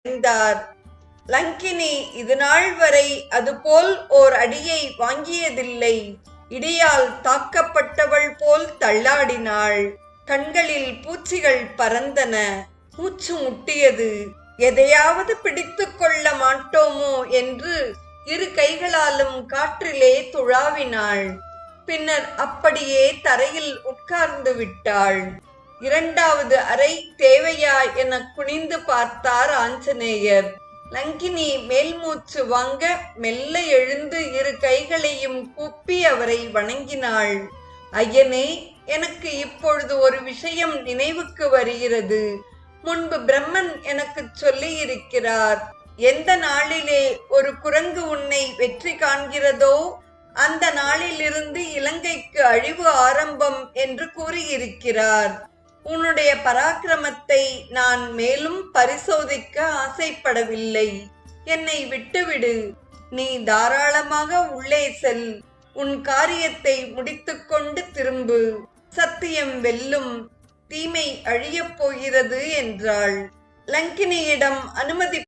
இருந்தார். லங்கினி இதுநாள் வரை அதுபோல் ஓர் அடியை வாங்கியதில்லை. இடியால் தாக்கப்பட்டவள் போல் தள்ளாடினாள். கண்களில் பூச்சிகள் பறந்தன. மூச்சு முட்டியது. எதையாவது பிடித்து கொள்ள மாட்டோமோ என்று இரு கைகளாலும் காற்றிலே துழாவினாள். பின்னர் அப்படியே தரையில் உட்கார்ந்து விட்டாள். இரண்டாவது அறை தேவையா என குனிந்து பார்த்தார் ஆஞ்சநேயர். லங்கினி மேல் மூச்சு வாங்க மெல்ல எழுந்து இரு கைகளையும் கூப்பி அவரை வணங்கினாள். ஐயனே, எனக்கு இப்பொழுது ஒரு விஷயம் நினைவுக்கு வருகிறது. முன்பு பிரம்மன் எனக்கு சொல்லி இருக்கிறார். எந்த நாளிலே ஒரு குரங்கு உன்னை வெற்றி காண்கிறதோ அந்த நாளிலிருந்து இலங்கைக்கு அழிவு ஆரம்பம் என்று கூறியிருக்கிறார். உன்னுடைய பராக்கிரமத்தை நான் மேலும் பரிசோதிக்க ஆசைப்படவில்லை. என்னை விட்டுவிடு. நீ தாராளமாக உள்ளே செல். உன் காரியத்தை முடித்துக்கொண்டு திரும்பு. சத்தியம் வெல்லும். தீமை அழியப் போகிறது என்றாள். லங்கினியிடம் அனுமதி